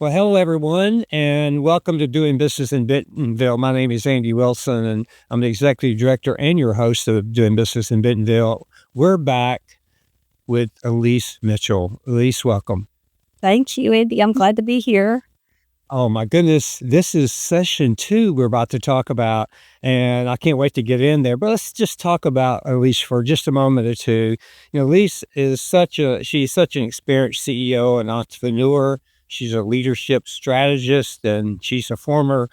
Well, hello, everyone, and welcome to Doing Business in Bentonville. My name is Andy Wilson, and I'm the Executive Director and your host of Doing Business in Bentonville. We're back with Elise Mitchell. Elise, welcome. Thank you, Andy. I'm glad to be here. Oh, my goodness. This is session 2 we're about to talk about, and I can't wait to get in there. But let's just talk about Elise for just a moment or two. Elise is she's such an experienced CEO and entrepreneur. She's a leadership strategist, and she's a former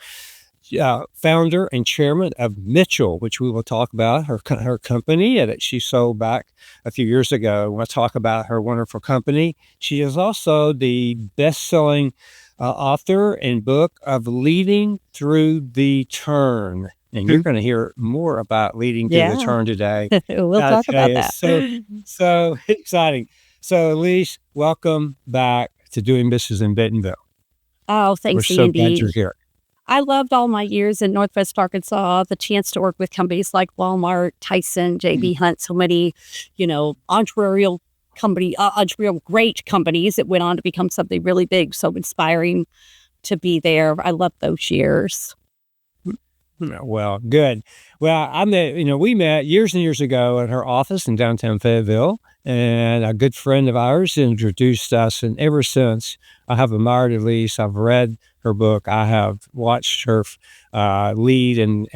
founder and chairman of Mitchell, which we will talk about, her company that she sold back a few years ago. We'll talk about her wonderful company. She is also the best-selling author and book of Leading Through the Turn. And you're going to hear more about Leading Through the Turn today. We'll talk about that. So exciting. So, Elise, welcome back to Doing Business in Bentonville. Oh, thanks, We're so Andy. glad you're here. I loved all my years in Northwest Arkansas, the chance to work with companies like Walmart, Tyson, J.B. Hunt, so many, entrepreneurial great companies that went on to become something really big. So inspiring to be there. I love those years. Well, good. Well, we met years and years ago at her office in downtown Fayetteville, and a good friend of ours introduced us. And ever since, I have admired Elise. I've read her book. I have watched her lead and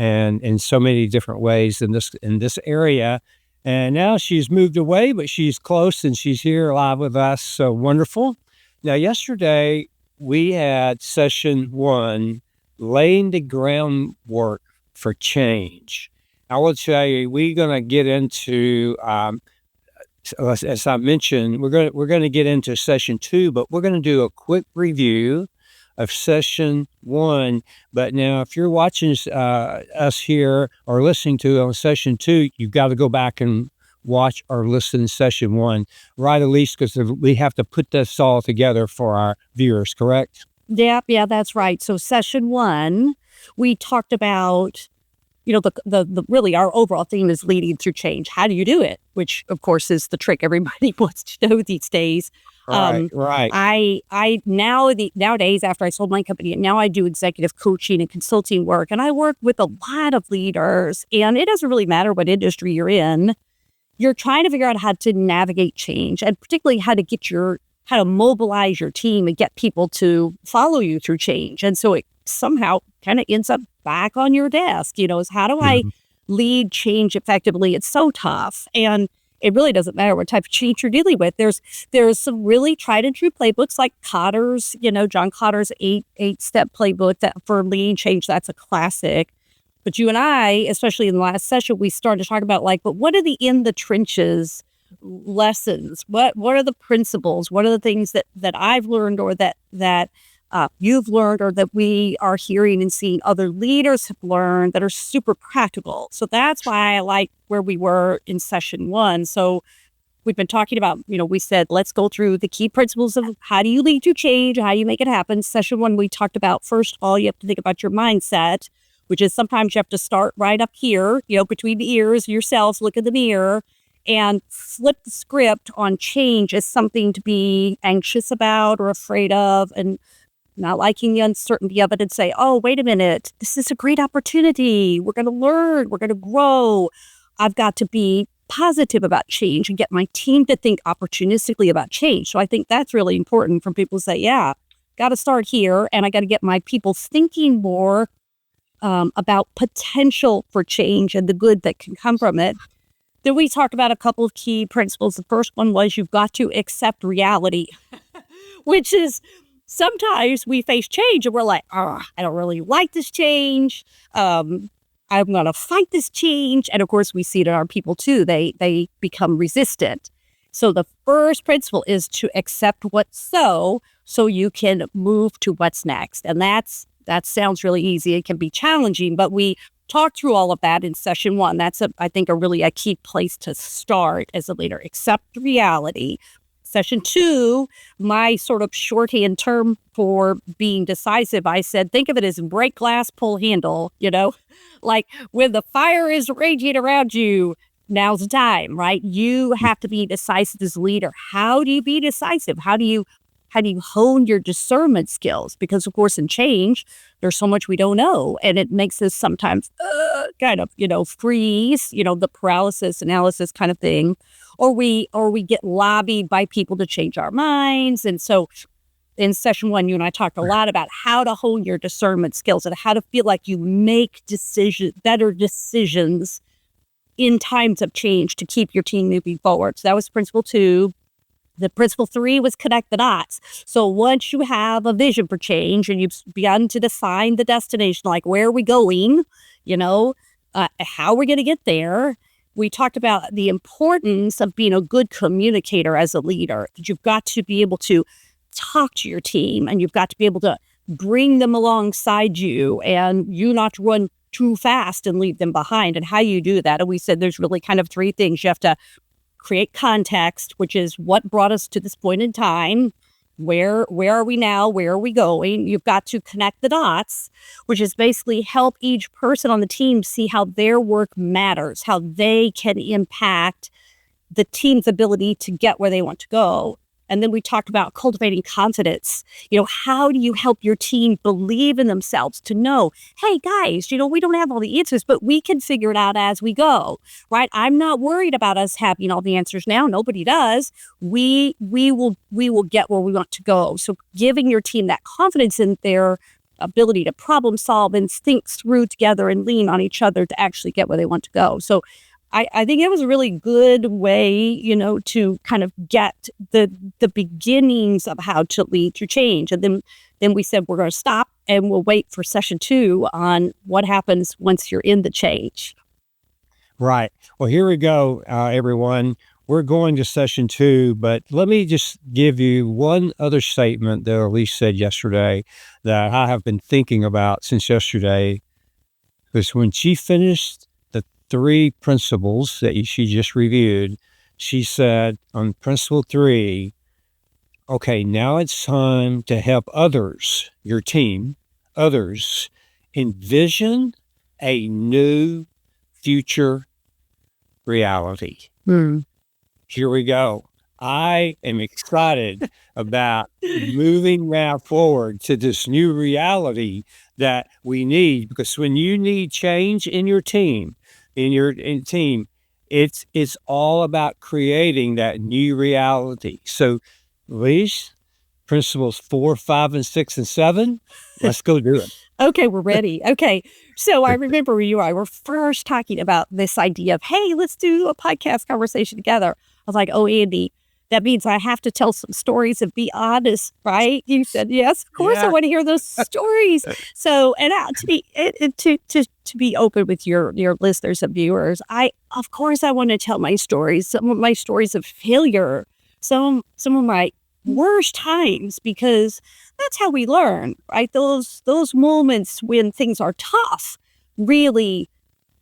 in so many different ways in this area. And now she's moved away, but she's close and she's here live with us. So wonderful. Now, yesterday we had session 1, laying the groundwork for change. I will tell you, we're going to get into, as I mentioned, we're going to get into session 2, but we're going to do a quick review of session 1. But now, if you're watching us here or listening to on session 2, you've got to go back and watch or listen to session 1, right, Elise? Because we have to put this all together for our viewers, correct? Yeah, that's right. So session 1, we talked about, the really our overall theme is leading through change. How do you do it? Which, of course, is the trick everybody wants to know these days. Right. Nowadays, after I sold my company, now I do executive coaching and consulting work, and I work with a lot of leaders, and it doesn't really matter what industry you're in. You're trying to figure out how to navigate change, and particularly how to mobilize your team and get people to follow you through change. And so it somehow kind of ends up back on your desk, is how do I lead change effectively? It's so tough. And it really doesn't matter what type of change you're dealing with. There's some really tried and true playbooks like Kotter's, John Kotter's eight-step playbook that for leading change, that's a classic. But you and I, especially in the last session, we started to talk about but what are the in the trenches lessons? What are the principles? What are the things that I've learned or that you've learned or that we are hearing and seeing other leaders have learned that are super practical? So that's why I like where we were in session 1. So we've been talking about, we said, let's go through the key principles of how do you lead to change, how do you make it happen. Session 1, we talked about, first of all, you have to think about your mindset, which is sometimes you have to start right up here, between the ears, yourselves, look in the mirror, and flip the script on change as something to be anxious about or afraid of, and not liking the uncertainty of it, and say, oh, wait a minute, this is a great opportunity. We're going to learn. We're going to grow. I've got to be positive about change and get my team to think opportunistically about change. So I think that's really important for people to say, yeah, got to start here, and I got to get my people thinking more about potential for change and the good that can come from it. Then we talked about a couple of key principles. The first one was you've got to accept reality, which is sometimes we face change and we're like, I don't really like this change. I'm going to fight this change. And of course, we see it in our people too. They become resistant. So the first principle is to accept what's so you can move to what's next. And that sounds really easy. It can be challenging, but we talked through all of that in session 1. That's, I think, a key place to start as a leader. Accept reality. Session 2, my sort of shorthand term for being decisive, I said, think of it as break glass, pull handle, like when the fire is raging around you, now's the time, right? You have to be decisive as a leader. How do you be decisive? How do you How do you hone your discernment skills? Because, of course, in change, there's so much we don't know. And it makes us sometimes kind of, freeze, the paralysis analysis kind of thing. Or we get lobbied by people to change our minds. And so in session 1, you and I talked a lot about how to hone your discernment skills and how to feel like you make better decisions in times of change to keep your team moving forward. So that was principle 2. The principle 3 was connect the dots. So once you have a vision for change and you've begun to define the destination, like where are we going, how are we going to get there? We talked about the importance of being a good communicator as a leader, that you've got to be able to talk to your team and you've got to be able to bring them alongside you and you not to run too fast and leave them behind, and how you do that. And we said there's really kind of 3 things. You have to create context, which is what brought us to this point in time. Where are we now? Where are we going? You've got to connect the dots, which is basically help each person on the team see how their work matters, how they can impact the team's ability to get where they want to go. And then we talked about cultivating confidence. How do you help your team believe in themselves to know, hey, guys, we don't have all the answers, but we can figure it out as we go, right? I'm not worried about us having all the answers now. Nobody does. We will get where we want to go. So giving your team that confidence in their ability to problem solve and think through together and lean on each other to actually get where they want to go. So I think it was a really good way, to kind of get the beginnings of how to lead through change. And then we said we're going to stop and we'll wait for session 2 on what happens once you're in the change. Right. Well, here we go, everyone. We're going to session 2, but let me just give you one other statement that Elise said yesterday that I have been thinking about since yesterday. Because when she finished 3 principles that she just reviewed, she said on principle 3, okay, now it's time to help others, your team, others, envision a new future reality. Here we go. I am excited about moving now forward to this new reality that we need, because when you need change in your team, it's all about creating that new reality. So, Elise, principles 4, 5, and 6, and 7, let's go do it. Okay, we're ready. Okay, so I remember you and I were first talking about this idea of, hey, let's do a podcast conversation together. I was like, oh, Andy, that means I have to tell some stories and be honest, right? You said, yes, of course, I want to hear those stories. So, and to be open with your listeners and viewers, of course, I want to tell my stories, some of my stories of failure, some of my worst times, because that's how we learn, right? Those moments when things are tough really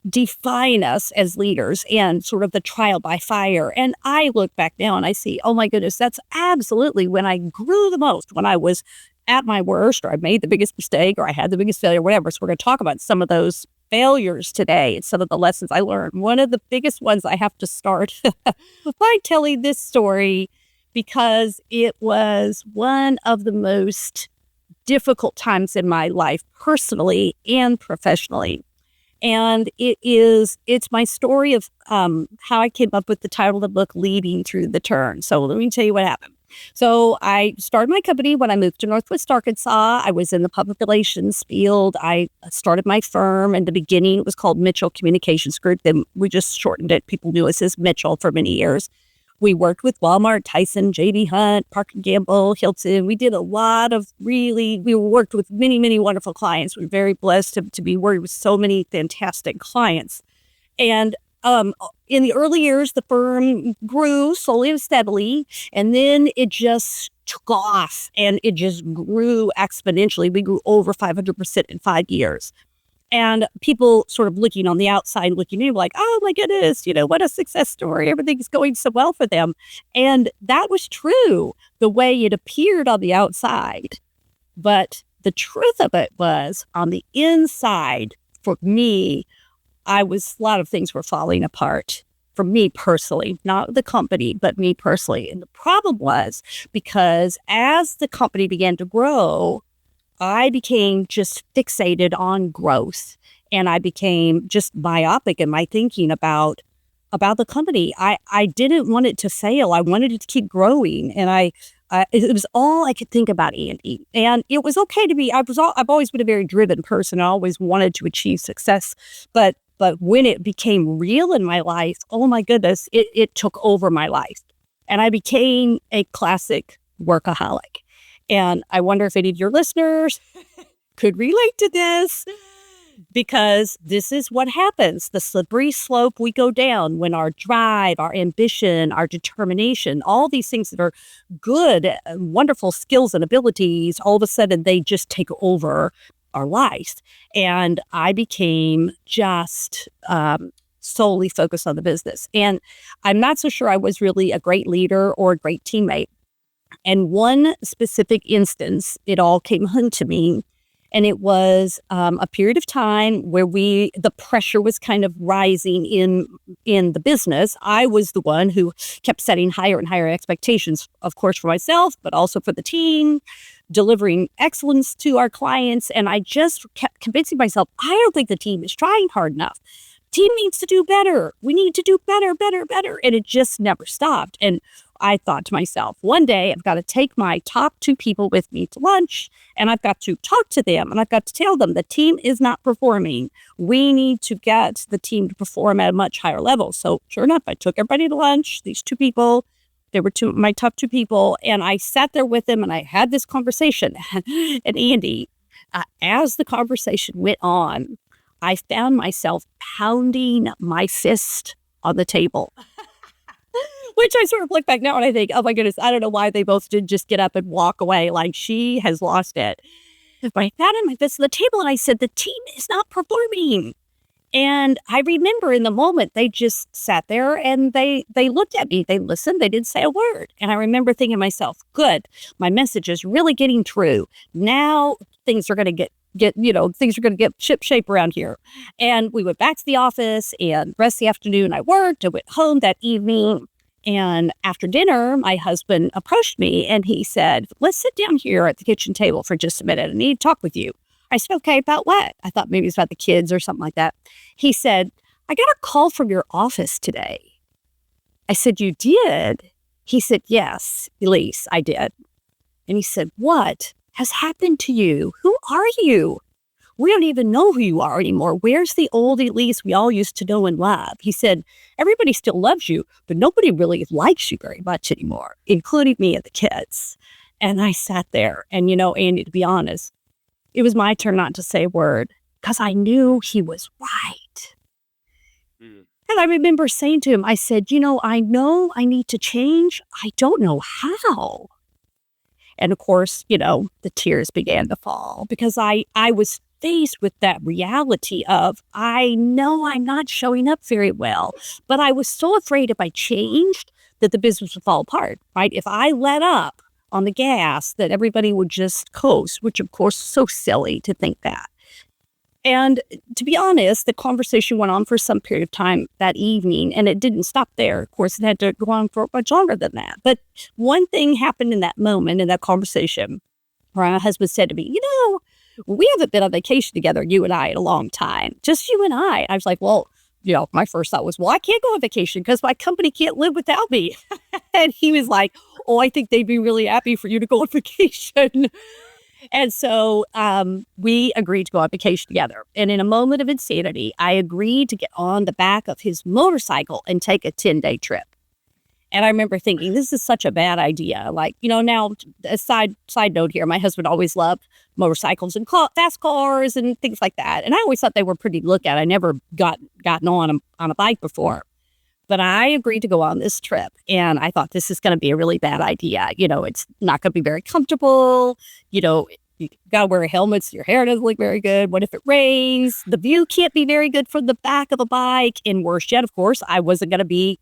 define us as leaders and sort of the trial by fire. And I look back now and I see, oh my goodness, that's absolutely when I grew the most, when I was at my worst, or I made the biggest mistake, or I had the biggest failure, whatever. So we're going to talk about some of those failures today and some of the lessons I learned. One of the biggest ones, I have to start by telling this story because it was one of the most difficult times in my life, personally and professionally. And it's my story of how I came up with the title of the book, Leading Through the Turn. So let me tell you what happened. So I started my company when I moved to Northwest Arkansas. I was in the public relations field. I started my firm. In the beginning, it was called Mitchell Communications Group. Then we just shortened it. People knew us as Mitchell for many years. We worked with Walmart, Tyson, J.B. Hunt, Procter & Gamble, Hilton. We did a lot of we worked with many, many wonderful clients. We're very blessed to be working with so many fantastic clients. And in the early years, the firm grew slowly and steadily, and then it just took off, and it just grew exponentially. We grew over 500% in 5 years. And people sort of looking on the outside, looking in, like, oh my goodness, what a success story. Everything's going so well for them. And that was true, the way it appeared on the outside. But the truth of it was, on the inside, for me, a lot of things were falling apart. for me personally, not the company, but me personally. And the problem was because as the company began to grow, I became just fixated on growth, and I became just myopic in my thinking about the company. I didn't want it to fail. I wanted it to keep growing, and it was all I could think about, Andy. And it was okay to be. I've always been a very driven person. I always wanted to achieve success, but when it became real in my life, oh my goodness, it took over my life, and I became a classic workaholic. And I wonder if any of your listeners could relate to this, because this is what happens. The slippery slope we go down when our drive, our ambition, our determination, all these things that are good, wonderful skills and abilities, all of a sudden they just take over our lives. And I became just solely focused on the business. And I'm not so sure I was really a great leader or a great teammate. And one specific instance, it all came home to me. And it was a period of time where the pressure was kind of rising in the business. I was the one who kept setting higher and higher expectations, of course, for myself, but also for the team, delivering excellence to our clients. And I just kept convincing myself, I don't think the team is trying hard enough. Team needs to do better. We need to do better, better, better. And it just never stopped. And I thought to myself, one day I've got to take my top 2 people with me to lunch, and I've got to talk to them, and I've got to tell them the team is not performing. We need to get the team to perform at a much higher level. So sure enough, I took everybody to lunch, these 2 people. They were my top 2 people, and I sat there with them and I had this conversation. And Andy, as the conversation went on, I found myself pounding my fist on the table. Which I sort of look back now and I think, oh my goodness, I don't know why they both didn't just get up and walk away like she has lost it. But I pounded my fist on the table and I said, the team is not performing. And I remember in the moment, they just sat there and they looked at me, they listened, they didn't say a word. And I remember thinking to myself, good, my message is really getting through. Now things are going to get things are going to get ship shape around here. And we went back to the office, and the rest of the afternoon I worked. I went home that evening. And after dinner, my husband approached me and he said, let's sit down here at the kitchen table for just a minute. I need to talk with you. I said, okay, about what? I thought maybe it's about the kids or something like that. He said, I got a call from your office today. I said, you did? He said, yes, Elise, I did. And he said, what has happened to you? Who are you? We don't even know who you are anymore. Where's the old Elise we all used to know and love? He said, everybody still loves you, but nobody really likes you very much anymore, including me and the kids. And I sat there and, Andy, to be honest, it was my turn not to say a word because I knew he was right. Mm. And I remember saying to him, I said, I know I need to change. I don't know how. And of course, the tears began to fall because I was faced with that reality of, I know I'm not showing up very well, but I was so afraid if I changed that the business would fall apart, right? If I let up on the gas, that everybody would just coast, which of course is so silly to think that. And to be honest, the conversation went on for some period of time that evening, and it didn't stop there. Of course, it had to go on for much longer than that. But one thing happened in that moment, in that conversation, where my husband said to me, we haven't been on vacation together, you and I, in a long time. Just you and I. I was like, well, my first thought was, well, I can't go on vacation because my company can't live without me. And he was like, oh, I think they'd be really happy for you to go on vacation. And so we agreed to go on vacation together. And in a moment of insanity, I agreed to get on the back of his motorcycle and take a 10-day trip. And I remember thinking, this is such a bad idea. Like, now a side note here, my husband always loved motorcycles and fast cars and things like that. And I always thought they were pretty to look at. I never gotten on a bike before. But I agreed to go on this trip. And I thought, this is going to be a really bad idea. It's not going to be very comfortable. You got to wear a helmet so your hair doesn't look very good. What if it rains? The view can't be very good from the back of a bike. And worse yet, of course, I wasn't going to be,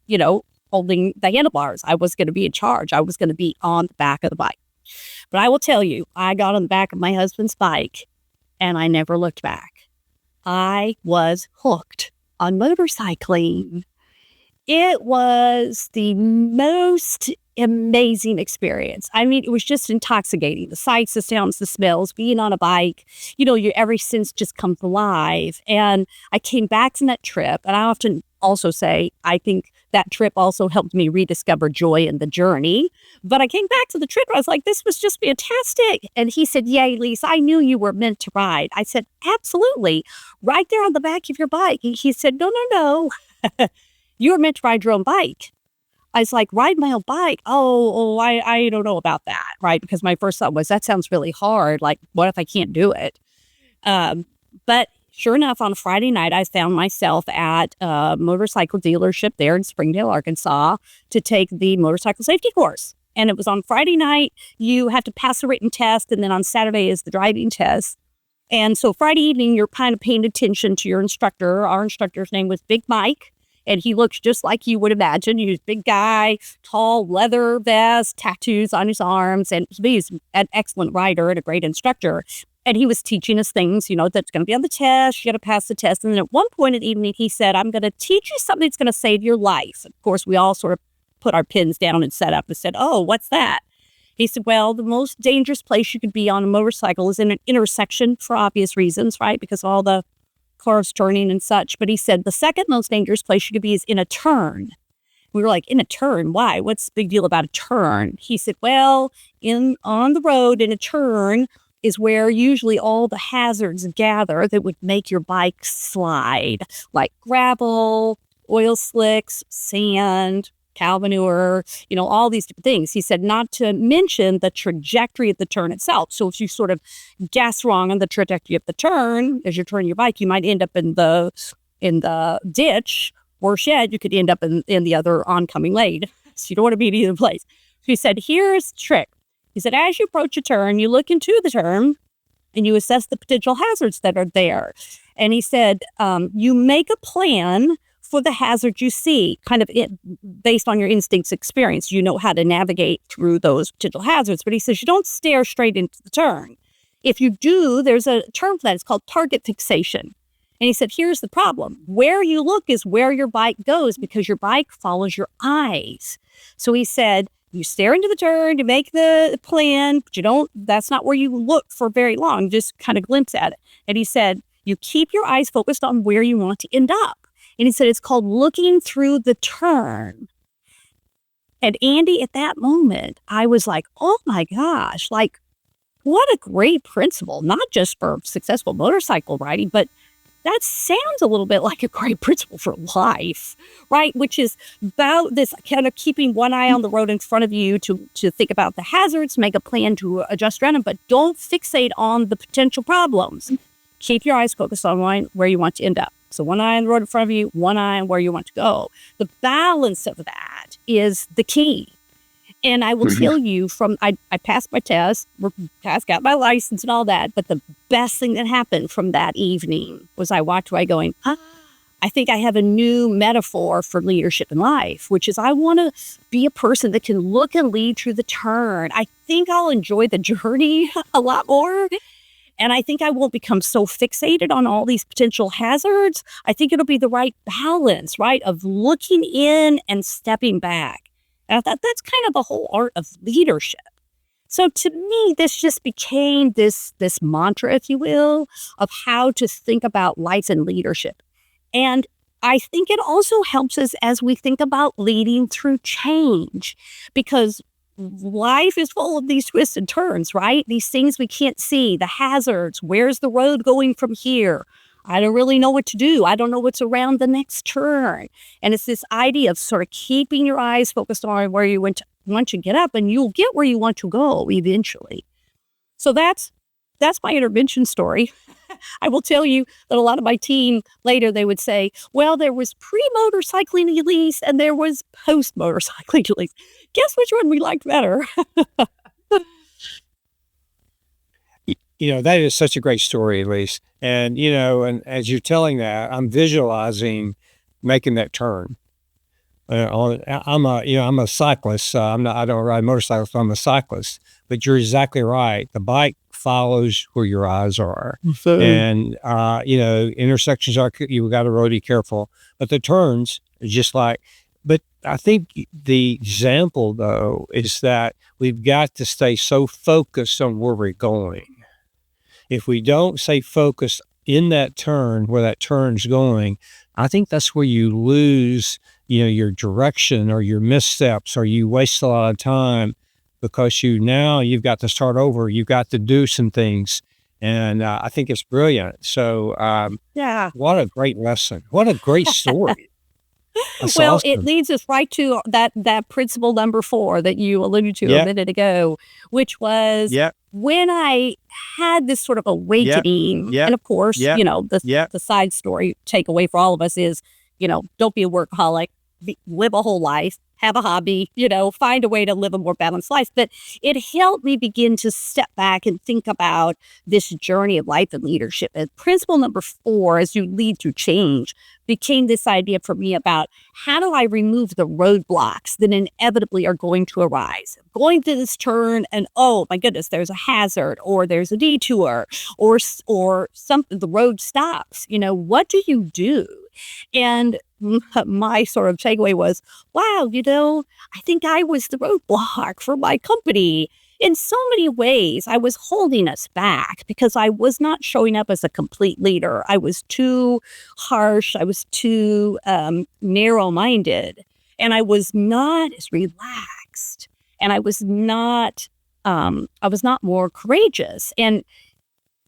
holding the handlebars. I was going to be in charge. I was going to be on the back of the bike. But I will tell you, I got on the back of my husband's bike and I never looked back. I was hooked on motorcycling. It was the most amazing experience. I mean, it was just intoxicating. The sights, the sounds, the smells, being on a bike, your every sense just comes alive. And I came back from that trip, and I often also say, I think that trip also helped me rediscover joy in the journey. But I came back to the trip, I was like, this was just fantastic. And he said, yeah, Elise, I knew you were meant to ride. I said, absolutely. Right there on the back of your bike. He said, no. You were meant to ride your own bike. I was like, ride my own bike? I don't know about that, right? Because my first thought was, that sounds really hard. Like, what if I can't do it? But sure enough, on a Friday night, I found myself at a motorcycle dealership there in Springdale, Arkansas, to take the motorcycle safety course. And it was on Friday night. You have to pass a written test, and then on Saturday is the driving test. And so Friday evening, you're kind of paying attention to your instructor. Our instructor's name was Big Mike. And he looks just like you would imagine. He was a big guy, tall, leather vest, tattoos on his arms. And he's an excellent rider and a great instructor. And he was teaching us things, that's going to be on the test. You got to pass the test. And then at one point in the evening, he said, I'm going to teach you something that's going to save your life. Of course, we all sort of put our pins down and set up and said, oh, what's that? He said, well, the most dangerous place you could be on a motorcycle is in an intersection for obvious reasons, right? Because all the cars turning and such. But he said the second most dangerous place you could be is in a turn. We were like, in a turn? Why? What's the big deal about a turn? He said, well, on the road in a turn is where usually all the hazards gather that would make your bike slide, like gravel, oil slicks, sand, cow manure, all these different things. He said, not to mention the trajectory of the turn itself. So if you sort of guess wrong on the trajectory of the turn, as you're turning your bike, you might end up in the ditch. Worse yet, you could end up in the other oncoming lane. So you don't want to be in either place. So he said, here's the trick. He said, as you approach a turn, you look into the turn and you assess the potential hazards that are there. And he said, you make a plan for the hazard you see, kind of based on your instincts experience. You know how to navigate through those potential hazards. But he says you don't stare straight into the turn. If you do, there's a term for that. It's called target fixation. And he said, here's the problem. Where you look is where your bike goes because your bike follows your eyes. So he said, you stare into the turn to make the plan, but that's not where you look for very long, just kind of glimpse at it. And he said, you keep your eyes focused on where you want to end up. And he said, it's called looking through the turn. And Andy, at that moment, I was like, oh my gosh, like what a great principle, not just for successful motorcycle riding, but that sounds a little bit like a great principle for life, right? Which is about this kind of keeping one eye on the road in front of you to think about the hazards, make a plan to adjust around them, but don't fixate on the potential problems. Keep your eyes focused on where you want to end up. So one eye on the road in front of you, one eye on where you want to go. The balance of that is the key. And I will tell you I passed my test, got my license and all that. But the best thing that happened from that evening was I walked away going, I think I have a new metaphor for leadership in life, which is I want to be a person that can look and lead through the turn. I think I'll enjoy the journey a lot more. And I think I won't become so fixated on all these potential hazards. I think it'll be the right balance, right, of looking in and stepping back. And I thought that's kind of the whole art of leadership. So to me, this just became this mantra, if you will, of how to think about life and leadership. And I think it also helps us as we think about leading through change, because life is full of these twists and turns, right? These things we can't see, the hazards. Where's the road going from here? I don't really know what to do. I don't know what's around the next turn. And it's this idea of sort of keeping your eyes focused on where you want to get up, and you'll get where you want to go eventually. So that's my intervention story. I will tell you that a lot of my team later, they would say, well, there was pre-motorcycling Elise and there was post-motorcycling Elise. Guess which one we liked better? That is such a great story, Elise. And, and as you're telling that, I'm visualizing making that turn. I'm a cyclist. I don't ride motorcycles, so I'm a cyclist. But you're exactly right. The bike follows where your eyes are. And, intersections you got to really be careful. But the turns, just like I think the example, though, is that we've got to stay so focused on where we're going. If we don't stay focused in that turn, where that turn's going, I think that's where you lose, your direction or your missteps, or you waste a lot of time because you've got to start over. You've got to do some things. And I think it's brilliant. So, Yeah. what a great lesson. What a great story. That's Well, it awesome. leads us right to that principle number 4 that you alluded to a Yep. minute ago, which was Yep. when I had this sort of Yep. awakening. Yep. And of course, Yep. the Yep. the side story takeaway for all of us is, don't be a workaholic, live a whole life, have a hobby, find a way to live a more balanced life. But it helped me begin to step back and think about this journey of life and leadership. And principle number 4, as you lead through change, became this idea for me about how do I remove the roadblocks that inevitably are going to arise? Going through this turn and, oh my goodness, there's a hazard or there's a detour or something, the road stops. What do you do? And my sort of takeaway was, wow, I think I was the roadblock for my company. In so many ways, I was holding us back because I was not showing up as a complete leader. I was too harsh. I was too narrow-minded, and I was not as relaxed, and I was not more courageous. And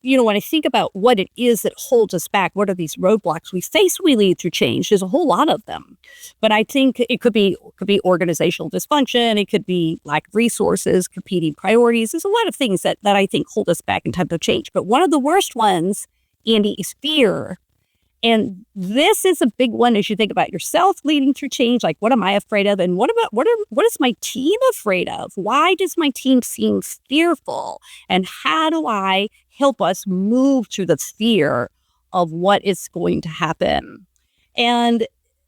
when I think about what it is that holds us back, what are these roadblocks we face when we lead through change? There's a whole lot of them. But I think it could be organizational dysfunction. It could be lack of resources, competing priorities. There's a lot of things that I think hold us back in times of change. But one of the worst ones, Andy, is fear. And this is a big one as you think about yourself leading through change. Like, what am I afraid of? And what is my team afraid of? Why does my team seem fearful? And how do I help us move through the fear of what is going to happen? And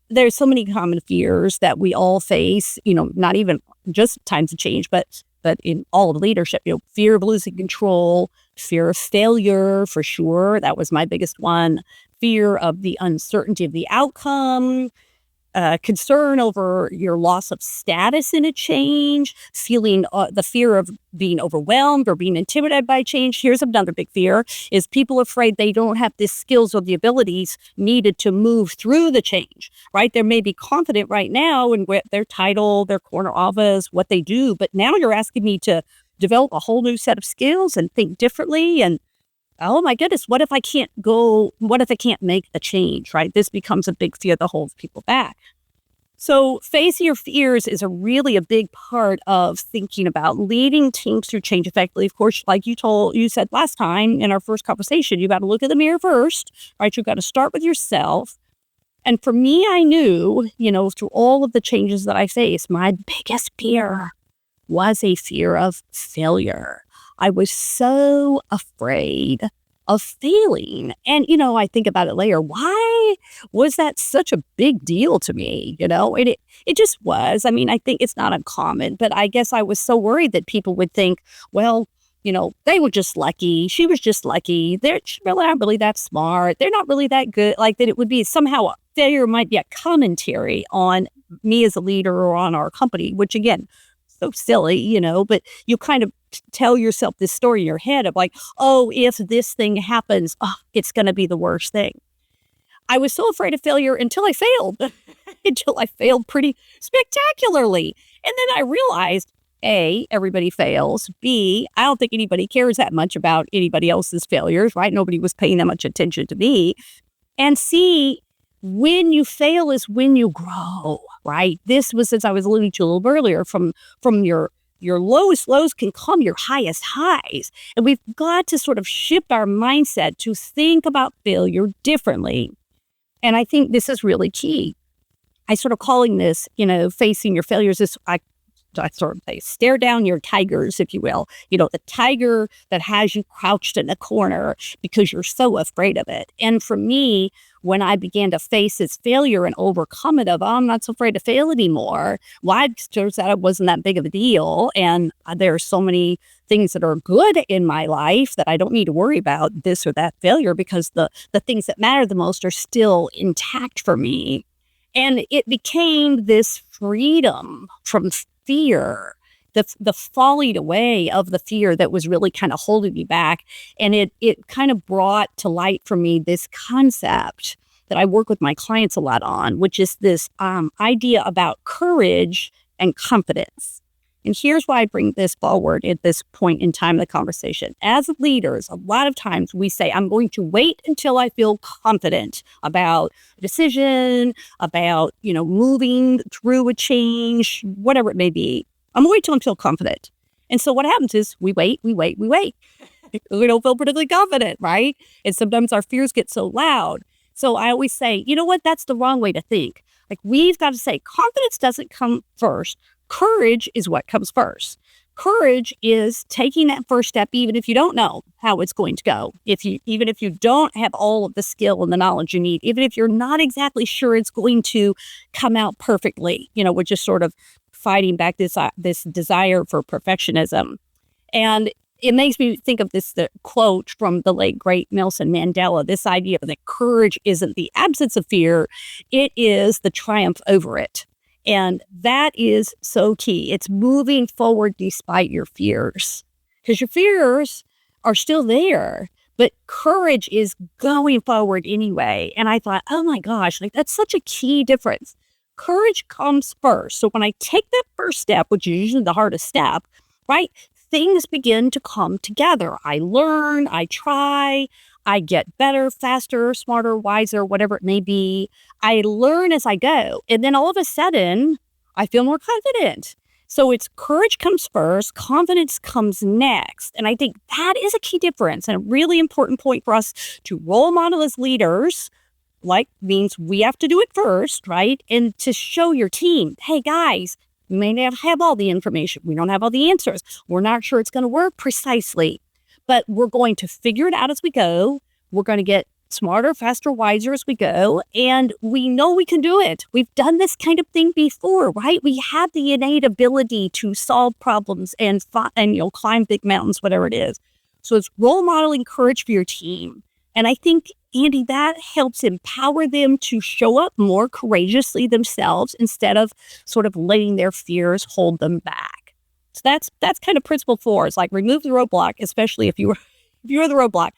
there's so many common fears that we all face, not even just times of change, but in all of leadership, fear of losing control, fear of failure, for sure. That was my biggest one. Fear of the uncertainty of the outcome, concern over your loss of status in a change, feeling the fear of being overwhelmed or being intimidated by change. Here's another big fear, is people afraid they don't have the skills or the abilities needed to move through the change, right? They may be confident right now in their title, their corner office, what they do, but now you're asking me to develop a whole new set of skills and think differently. And oh my goodness, what if I can't make the change, right? This becomes a big fear that holds people back. So facing your fears is really a big part of thinking about leading teams through change effectively. Of course, like you said last time in our first conversation, you got to look in the mirror first, right? You've got to start with yourself. And for me, I knew, through all of the changes that I faced, my biggest fear was a fear of failure. I was so afraid of failing. And, I think about it later. Why was that such a big deal to me? It just was. I mean, I think it's not uncommon, but I guess I was so worried that people would think, well, they were just lucky. She was just lucky. They're really not really that smart. They're not really that good. Like that it would be somehow a failure might be a commentary on me as a leader or on our company, which again, so silly, but you kind of tell yourself this story in your head of like, oh, if this thing happens, it's going to be the worst thing. I was so afraid of failure until I failed, until I failed pretty spectacularly. And then I realized, A, everybody fails. B, I don't think anybody cares that much about anybody else's failures, right? Nobody was paying that much attention to me. And C, when you fail is when you grow, right? This was, as I was alluding to a little earlier, from your lowest lows can come your highest highs. And we've got to sort of shift our mindset to think about failure differently. And I think this is really key. I sort of calling this, facing your failures is, I sort of say, stare down your tigers, if you will. The tiger that has you crouched in a corner because you're so afraid of it. And for me, when I began to face this failure and overcome it of, I'm not so afraid to fail anymore. Well, it turns out it wasn't that big of a deal. And there are so many things that are good in my life that I don't need to worry about this or that failure because the things that matter the most are still intact for me. And it became this freedom from fear, the falling away of the fear that was really kind of holding me back. And it kind of brought to light for me this concept that I work with my clients a lot on, which is this idea about courage and confidence. And here's why I bring this forward at this point in time in the conversation. As leaders, a lot of times we say, I'm going to wait until I feel confident about a decision, about, moving through a change, whatever it may be. I'm going to wait till I feel confident. And so what happens is we wait. We don't feel particularly confident, right? And sometimes our fears get so loud. So I always say, you know what? That's the wrong way to think. Like, we've got to say confidence doesn't come first. Courage is what comes first. Courage is taking that first step, even if you don't know how it's going to go. Even if you don't have all of the skill and the knowledge you need, even if you're not exactly sure it's going to come out perfectly, we're just sort of fighting back this desire for perfectionism. And it makes me think of the quote from the late, great Nelson Mandela, this idea that courage isn't the absence of fear, it is the triumph over it. And that is so key. It's moving forward despite your fears, because your fears are still there, but courage is going forward anyway. And I thought, oh my gosh, that's such a key difference. Courage comes first. So when I take that first step, which is usually the hardest step, right? Things begin to come together. I learn, I try, I get better, faster, smarter, wiser, whatever it may be. I learn as I go. And then all of a sudden, I feel more confident. So it's courage comes first, confidence comes next. And I think that is a key difference and a really important point for us to role model as leaders. Means we have to do it first, right? And to show your team, hey guys, we may not have all the information. We don't have all the answers. We're not sure it's going to work precisely, but we're going to figure it out as we go. We're going to get smarter, faster, wiser as we go. And we know we can do it. We've done this kind of thing before, right? We have the innate ability to solve problems and climb big mountains, whatever it is. So it's role modeling courage for your team. And I think, Andy, that helps empower them to show up more courageously themselves instead of sort of letting their fears hold them back. So that's kind of principle 4. It's like remove the roadblock, especially if you're the roadblock.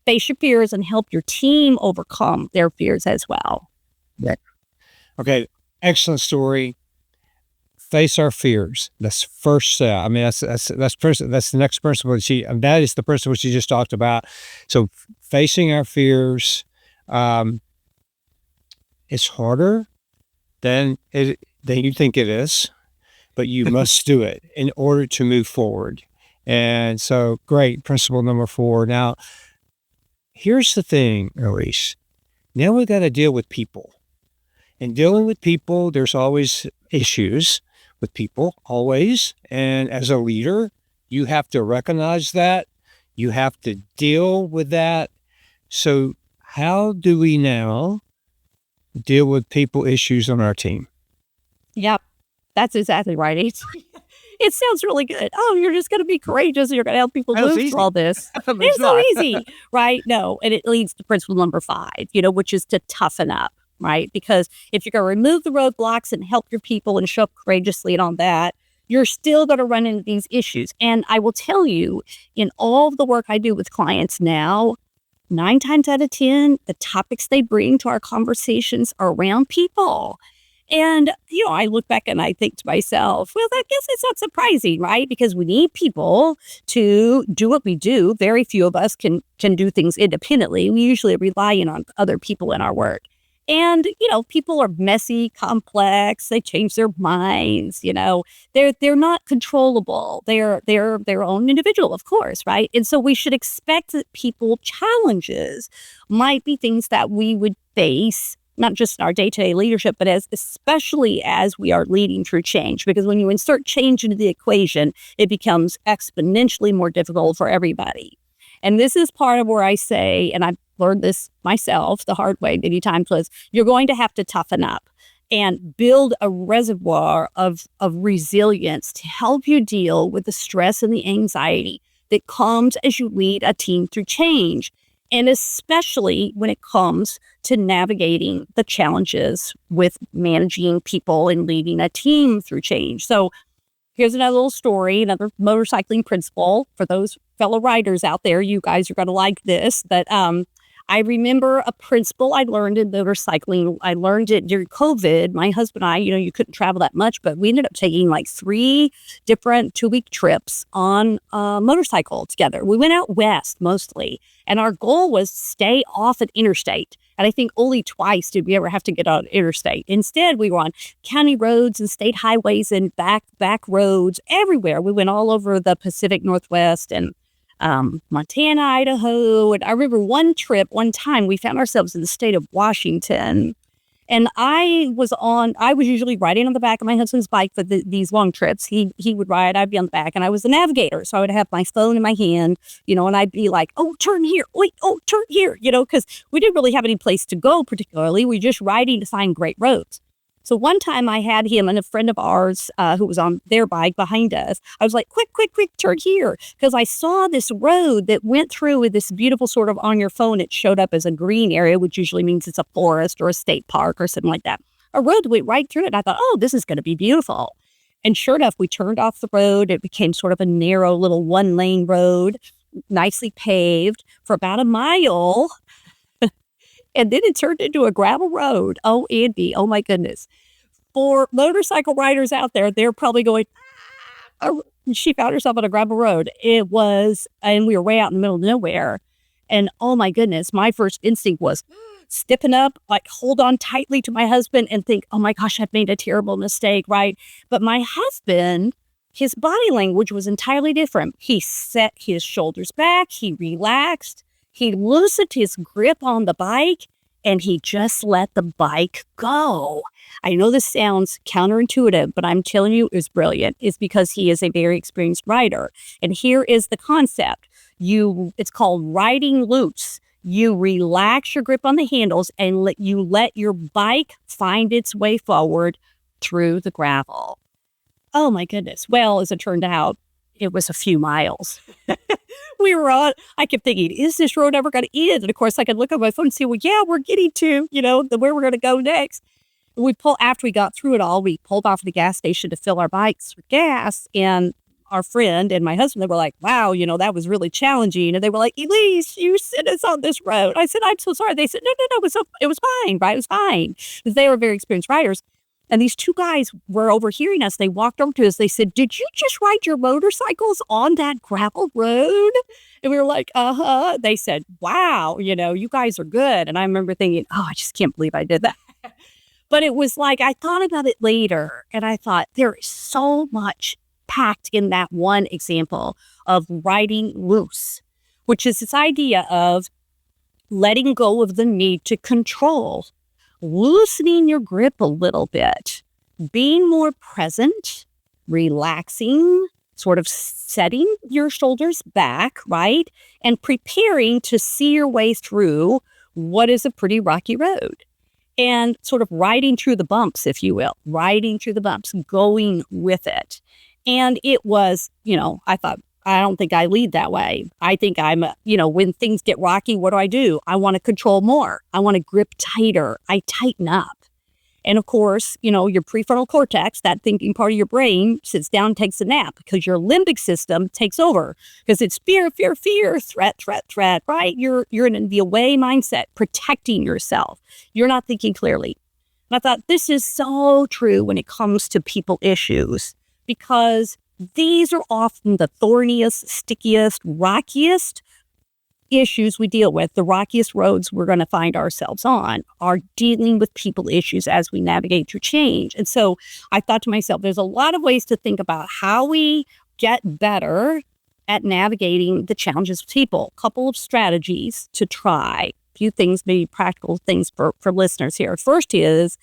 Face your fears and help your team overcome their fears as well. Yeah. Okay. Excellent story. Face our fears. That's first step. I mean, that's the next principle that is the principle she just talked about. So facing our fears, it's harder than you think it is, but you must do it in order to move forward. And so, great, principle number 4. Now, here's the thing, Elise. Now we've got to deal with people. And dealing with people, there's always issues with people, always. And as a leader, you have to recognize that. You have to deal with that. So how do we now deal with people issues on our team? Yep, that's exactly right. It sounds really good. Oh, you're just going to be courageous. You're going to help people move through all this. It's so easy, right? No, and it leads to principle number 5, which is to toughen up. Right? Because if you're going to remove the roadblocks and help your people and show up courageously and all that, you're still going to run into these issues. And I will tell you, in all of the work I do with clients now, 9 times out of 10, the topics they bring to our conversations are around people. And, I look back and I think to myself, well, I guess it's not surprising, right? Because we need people to do what we do. Very few of us can do things independently. We usually rely on other people in our work. And, people are messy, complex. They change their minds. They're not controllable. They're their own individual, of course, right? And so we should expect that people challenges might be things that we would face, not just in our day-to-day leadership, but especially as we are leading through change. Because when you insert change into the equation, it becomes exponentially more difficult for everybody. And this is part of where I say, and I've learned this myself the hard way many times, was you're going to have to toughen up and build a reservoir of resilience to help you deal with the stress and the anxiety that comes as you lead a team through change. And especially when it comes to navigating the challenges with managing people and leading a team through change. So here's another little story, another motorcycling principle for those fellow riders out there. You guys are going to like this. But I remember a principle I learned in motorcycling. I learned it during COVID. My husband and I, you couldn't travel that much, but we ended up taking like 3 different 2-week trips on a motorcycle together. We went out west mostly, and our goal was stay off an interstate. And I think only twice did we ever have to get on interstate. Instead, we were on county roads and state highways and back roads everywhere. We went all over the Pacific Northwest and Montana, Idaho. And I remember one time we found ourselves in the state of Washington. And I was usually riding on the back of my husband's bike for these long trips. He would ride, I'd be on the back, and I was the navigator. So I would have my phone in my hand, and I'd be like, oh, turn here. Wait, oh, turn here, because we didn't really have any place to go particularly. We were just riding to find great roads. So one time I had him and a friend of ours who was on their bike behind us. I was like, quick, turn here. Because I saw this road that went through with this beautiful sort of on your phone. It showed up as a green area, which usually means it's a forest or a state park or something like that. A road that went right through it. And I thought, oh, this is going to be beautiful. And sure enough, we turned off the road. It became sort of a narrow little 1-lane road, nicely paved for about a mile. And then it turned into a gravel road. Oh, Andy, oh my goodness. For motorcycle riders out there, they're probably going, she found herself on a gravel road. And we were way out in the middle of nowhere. And oh my goodness, my first instinct was stiffen up, like hold on tightly to my husband and think, oh my gosh, I've made a terrible mistake, right? But my husband, his body language was entirely different. He set his shoulders back, he relaxed, he loosened his grip on the bike, and he just let the bike go. I know this sounds counterintuitive, but I'm telling you, it's brilliant. It's because he is a very experienced rider. And here is the concept. It's called riding loose. You relax your grip on the handles and let your bike find its way forward through the gravel. Oh my goodness. Well, as it turned out, it was a few miles. I kept thinking, is this road ever going to end? And of course, I could look at my phone and see, well, yeah, we're getting to, where we're going to go next. After we got through it all, we pulled off at the gas station to fill our bikes with gas. And our friend and my husband, they were like, wow, that was really challenging. And they were like, Elise, you sent us on this road. I said, I'm so sorry. They said, no, it was fine, right? It was fine. Because they were very experienced riders. And these 2 guys were overhearing us. They walked over to us. They said, did you just ride your motorcycles on that gravel road? And we were like, uh-huh. They said, wow, you guys are good. And I remember thinking, oh, I just can't believe I did that. But it was like, I thought about it later. And I thought, there is so much packed in that one example of riding loose, which is this idea of letting go of the need to control, loosening your grip a little bit, being more present, relaxing, sort of setting your shoulders back, right? And preparing to see your way through what is a pretty rocky road. And sort of riding through the bumps, if you will, going with it. And it was, I thought, I don't think I lead that way. I think I'm, when things get rocky, what do? I want to control more. I want to grip tighter. I tighten up. And of course, your prefrontal cortex, that thinking part of your brain, sits down and takes a nap because your limbic system takes over because it's fear, threat, right? You're in the away mindset, protecting yourself. You're not thinking clearly. And I thought this is so true when it comes to people issues because these are often the thorniest, stickiest, rockiest issues we deal with. The rockiest roads we're going to find ourselves on are dealing with people issues as we navigate through change. And so I thought to myself, there's a lot of ways to think about how we get better at navigating the challenges of people. A couple of strategies to try. A few things, maybe practical things for listeners here. First is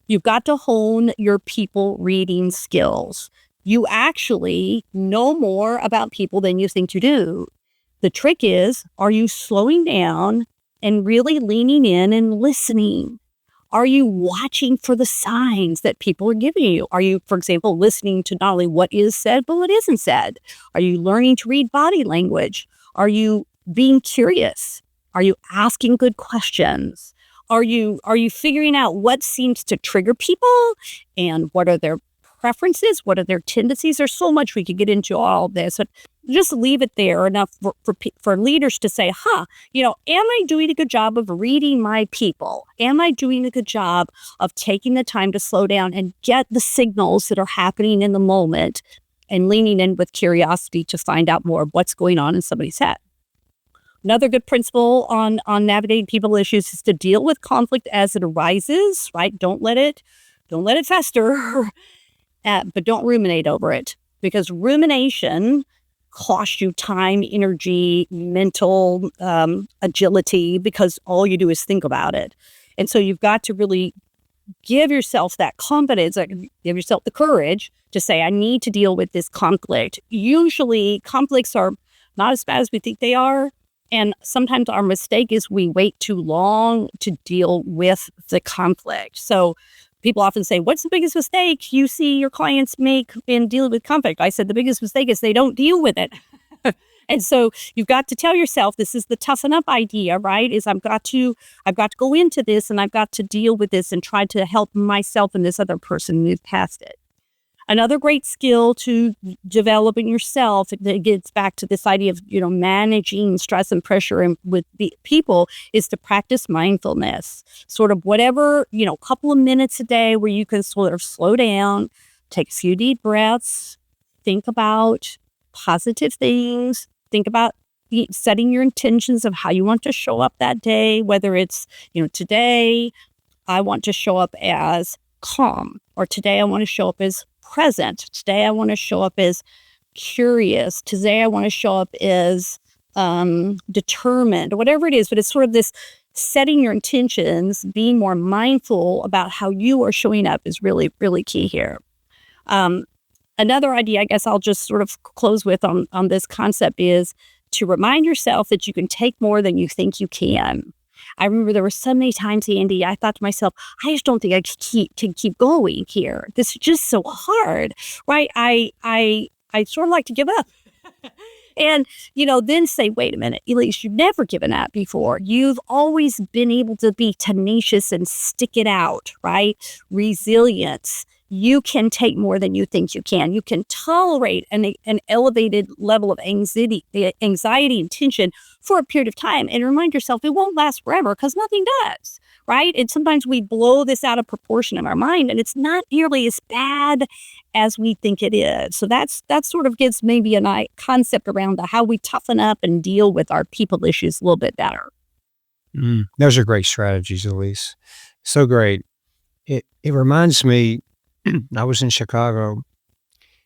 you've got to hone your people reading skills. You actually know more about people than you think you do. The trick is, are you slowing down and really leaning in and listening? Are you watching for the signs that people are giving you? Are you, for example, listening to not only what is said, but what isn't said? Are you learning to read body language? Are you being curious? Are you asking good questions? Are you figuring out what seems to trigger people and what are their preferences? What are their tendencies? There's so much we could get into all of this, but just leave it there enough for leaders to say, am I doing a good job of reading my people? Am I doing a good job of taking the time to slow down and get the signals that are happening in the moment and leaning in with curiosity to find out more of what's going on in somebody's head? Another good principle on navigating people issues is to deal with conflict as it arises, right? Don't let it fester, but don't ruminate over it, because rumination costs you time, energy, mental agility, because all you do is think about it. And so you've got to really give yourself that confidence, give yourself the courage to say, I need to deal with this conflict. Usually conflicts are not as bad as we think they are. And sometimes our mistake is we wait too long to deal with the conflict. So people often say, what's the biggest mistake you see your clients make in dealing with conflict? I said, the biggest mistake is they don't deal with it. And so you've got to tell yourself, this is the toughen up idea, right? Is I've got to go into this and I've got to deal with this and try to help myself and this other person move past it. Another great skill to develop in yourself that gets back to this idea of, managing stress and pressure and with people is to practice mindfulness. Sort of whatever, couple of minutes a day where you can sort of slow down, take a few deep breaths, think about positive things, think about setting your intentions of how you want to show up that day, whether it's, today I want to show up as calm, or today I want to show up as present. Today I want to show up as curious. Today I want to show up as determined, whatever it is. But it's sort of this setting your intentions, being more mindful about how you are showing up is really, really key here. Another idea I guess I'll just sort of close with on this concept is to remind yourself that you can take more than you think you can. I remember there were so many times, Andy, I thought to myself, I just don't think I can keep going here. This is just so hard, right? I sort of like to give up. And, then say, wait a minute, Elise, you've never given up before. You've always been able to be tenacious and stick it out, right? Resilience. You can take more than you think you can. You can tolerate an elevated level of anxiety and tension for a period of time, and remind yourself it won't last forever, because nothing does, right? And sometimes we blow this out of proportion in our mind, and it's not nearly as bad as we think it is. So that sort of gives maybe a concept around how we toughen up and deal with our people issues a little bit better. Those are great strategies, Elise. So great. It reminds me, I was in Chicago,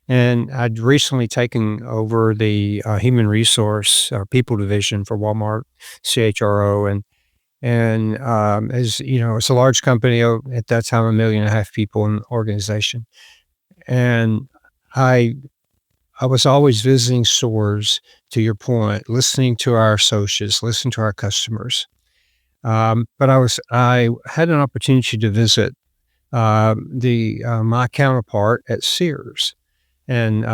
and I'd recently taken over the human resource people division for Walmart, CHRO, and as you know, it's a large company at that time, 1.5 million people in the organization, and I was always visiting stores. To your point, listening to our associates, listening to our customers, but I had an opportunity to visit my counterpart at Sears. And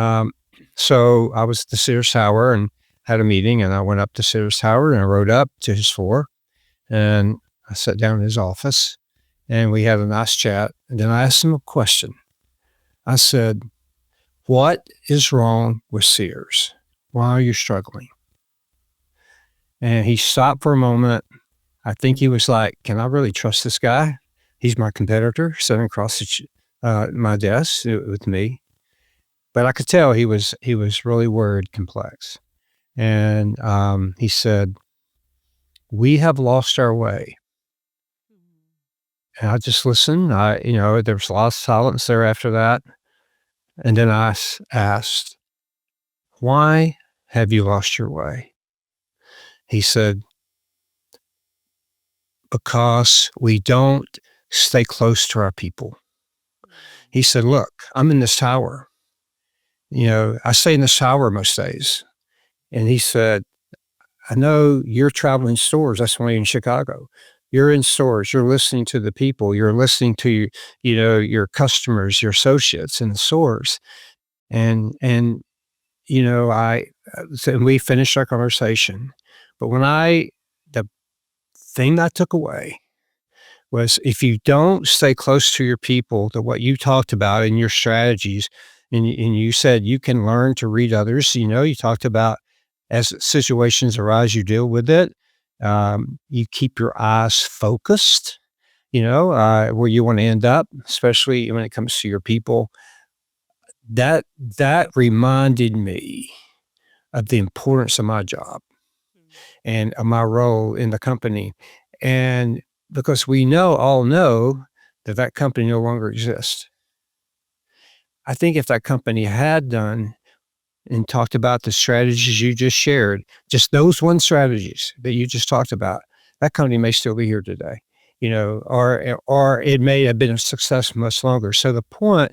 so I was at the Sears Tower and had a meeting, and I went up to Sears Tower and I rode up to his floor and I sat down in his office and we had a nice chat. And then I asked him a question. I said, what is wrong with Sears? Why are you struggling? And he stopped for a moment. I think he was like, can I really trust this guy? He's my competitor sitting across my desk with me. But I could tell he was really worried, complex. And he said, we have lost our way. And I just listened. There was a lot of silence there after that. And then I asked, why have you lost your way? He said, because we don't stay close to our people. He said, look, I'm in this tower. I stay in this tower most days. And he said, I know you're traveling stores. That's why you're in Chicago. You're in stores. You're listening to the people. You're listening to, your customers, your associates in the stores. And so we finished our conversation. But when the thing I took away was if you don't stay close to your people, to what you talked about in your strategies, and you said you can learn to read others. You talked about as situations arise, you deal with it. You keep your eyes focused, where you want to end up, especially when it comes to your people. That reminded me of the importance of my job and of my role in the company. And because we all know that that company no longer exists. I think if that company had done and talked about the strategies you just shared, just those one strategies that you just talked about, that company may still be here today, or it may have been a success much longer. So the point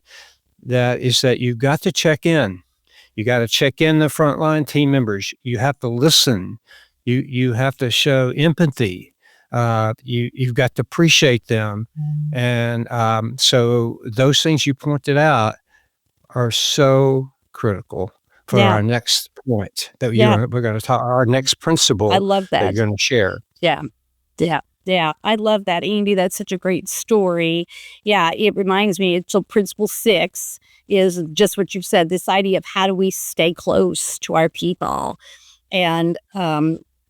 that is that you've got to check in. You got to check in the frontline team members. You have to listen. You have to show empathy. You've got to appreciate them. And so those things you pointed out are so critical for Yeah. our next point that Yeah. we're going to talk, our next I principle love that that. you're going to share. Yeah. Yeah. Yeah. I love that, Andy. That's such a great story. Yeah. It reminds me, so principle 6 is just what you've said, this idea of how do we stay close to our people. And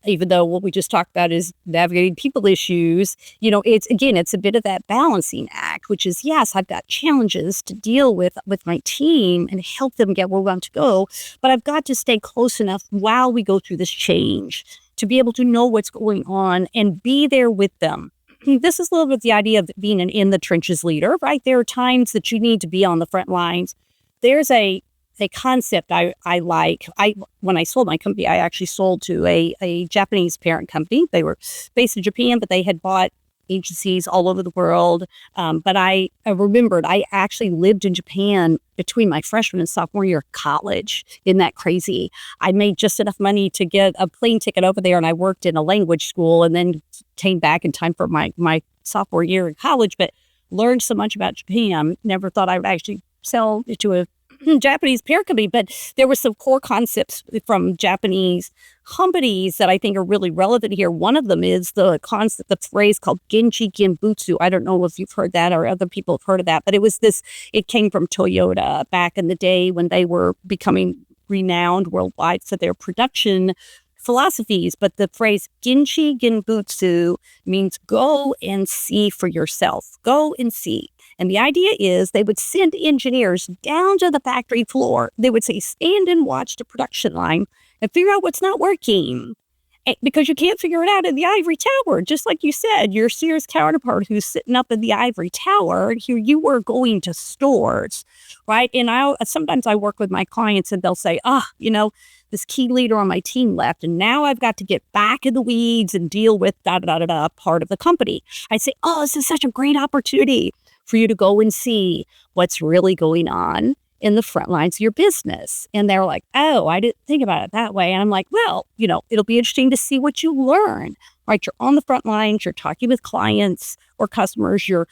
even though what we just talked about is navigating people issues, it's a bit of that balancing act, which is, yes, I've got challenges to deal with my team and help them get where we want to go, but I've got to stay close enough while we go through this change to be able to know what's going on and be there with them. This is a little bit the idea of being an in the trenches leader, right? There are times that you need to be on the front lines. There's a concept I like. When I sold my company, I actually sold to a Japanese parent company. They were based in Japan, but they had bought agencies all over the world. But I remembered I actually lived in Japan between my freshman and sophomore year of college. Isn't that crazy? I made just enough money to get a plane ticket over there, and I worked in a language school and then came back in time for my sophomore year in college, but learned so much about Japan. Never thought I would actually sell it to a Japanese parent company, but there were some core concepts from Japanese companies that I think are really relevant here. One of them is the phrase called Genji Genbutsu. I don't know if you've heard that or other people have heard of that, but it came from Toyota back in the day when they were becoming renowned worldwide for their production philosophies. But the phrase Genji Genbutsu means go and see for yourself. Go and see. And the idea is they would send engineers down to the factory floor. They would say, stand and watch the production line and figure out what's not working. Because you can't figure it out in the ivory tower. Just like you said, your Sears counterpart who's sitting up in the ivory tower, here you were going to stores, right? And sometimes I work with my clients and they'll say, this key leader on my team left, and now I've got to get back in the weeds and deal with part of the company. I say, this is such a great opportunity for you to go and see what's really going on in the front lines of your business. And they're like, I didn't think about it that way. And I'm like, well, it'll be interesting to see what you learn, right? You're on the front lines, you're talking with clients or customers, you're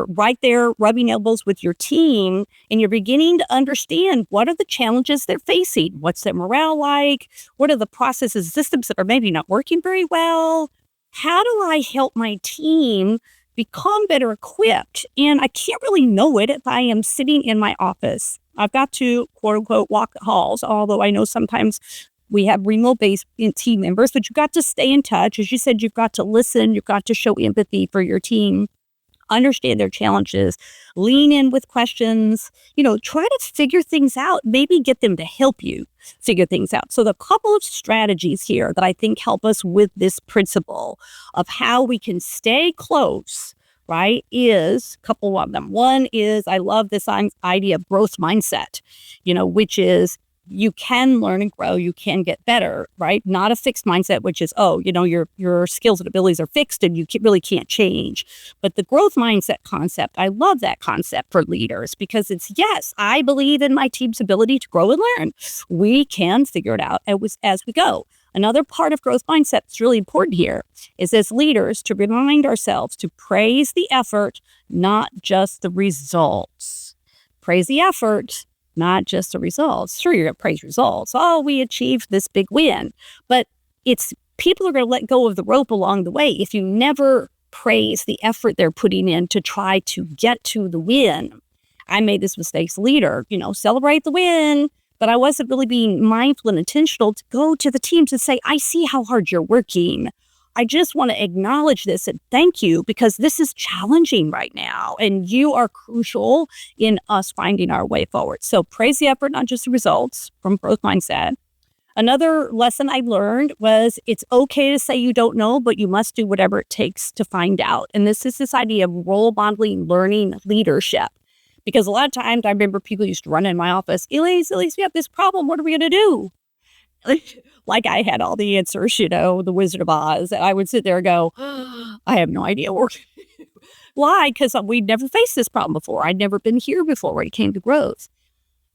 right there rubbing elbows with your team, and you're beginning to understand what are the challenges they're facing, what's their morale like, what are the processes and systems that are maybe not working very well, how do I help my team become better equipped? And I can't really know it if I am sitting in my office. I've got to, quote unquote, walk the halls, although I know sometimes we have remote-based team members, but you've got to stay in touch. As you said, you've got to listen, you've got to show empathy for your team, understand their challenges, lean in with questions, try to figure things out, maybe get them to help you figure things out. So the couple of strategies here that I think help us with this principle of how we can stay close, right, is a couple of them. One is, I love this idea of growth mindset, which is you can learn and grow, you can get better, right? Not a fixed mindset, which is, your skills and abilities are fixed and you really can't change. But the growth mindset concept, I love that concept for leaders because it's, yes, I believe in my team's ability to grow and learn. We can figure it out as we go. Another part of growth mindset that's really important here is as leaders to remind ourselves to praise the effort, not just the results. Praise the effort, not just the results. Sure, you're going to praise results. We achieved this big win. But it's people are going to let go of the rope along the way if you never praise the effort they're putting in to try to get to the win. I made this mistake as a leader, celebrate the win, but I wasn't really being mindful and intentional to go to the team to say, I see how hard you're working. I just want to acknowledge this and thank you because this is challenging right now. And you are crucial in us finding our way forward. So praise the effort, not just the results from growth mindset. Another lesson I learned was it's okay to say you don't know, but you must do whatever it takes to find out. And this is this idea of role modeling, learning, leadership. Because a lot of times I remember people used to run in my office, Elise, we have this problem. What are we going to do? Like I had all the answers, the Wizard of Oz. And I would sit there and go, I have no idea. Why? Because we'd never faced this problem before. I'd never been here before when it came to growth.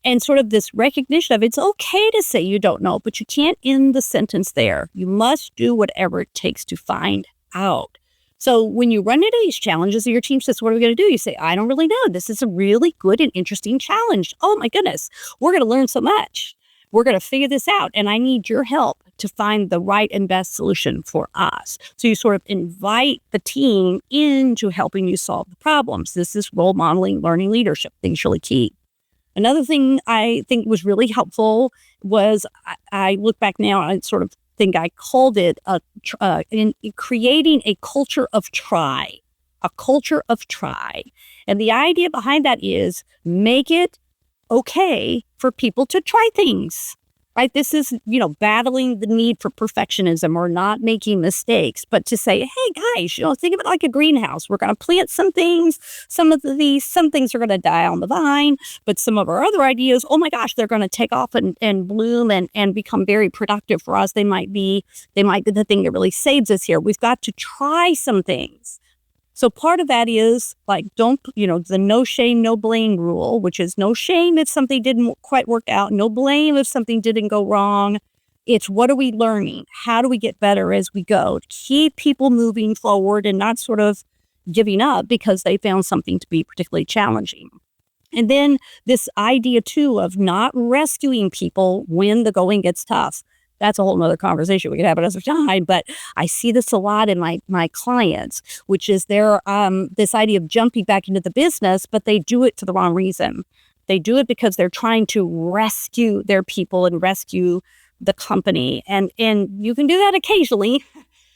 And sort of this recognition of it's okay to say you don't know, but you can't end the sentence there. You must do whatever it takes to find out. So when you run into these challenges and your team says, what are we going to do? You say, I don't really know. This is a really good and interesting challenge. Oh my goodness, we're going to learn so much. We're going to figure this out. And I need your help to find the right and best solution for us. So you sort of invite the team into helping you solve the problems. This is role modeling, learning, leadership. I think it's really key. Another thing I think was really helpful was I look back now and sort of think I called it in creating a culture of try, And the idea behind that is make it okay for people to try things, right? This is, battling the need for perfectionism or not making mistakes, but to say, hey guys, think of it like a greenhouse. We're going to plant some things. Some things are going to die on the vine, but some of our other ideas, oh my gosh, they're going to take off and bloom and become very productive for us. They might be the thing that really saves us here. We've got to try some things. So part of that is the no shame, no blame rule, which is no shame if something didn't quite work out, no blame if something didn't go wrong. It's what are we learning? How do we get better as we go? Keep people moving forward and not sort of giving up because they found something to be particularly challenging. And then this idea too of not rescuing people when the going gets tough. That's a whole nother conversation we could have another time, but I see this a lot in my clients, which is this idea of jumping back into the business, but they do it for the wrong reason. They do it because they're trying to rescue their people and rescue the company. And you can do that occasionally,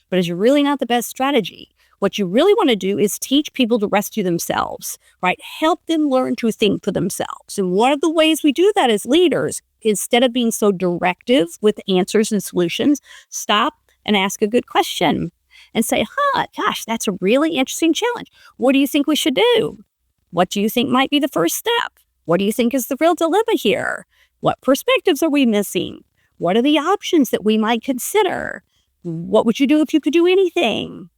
but it's really not the best strategy. What you really want to do is teach people to rescue themselves, right? Help them learn to think for themselves. And one of the ways we do that as leaders, instead of being so directive with answers and solutions, stop and ask a good question and say, gosh, that's a really interesting challenge. What do you think we should do? What do you think might be the first step? What do you think is the real dilemma here? What perspectives are we missing? What are the options that we might consider? What would you do if you could do anything?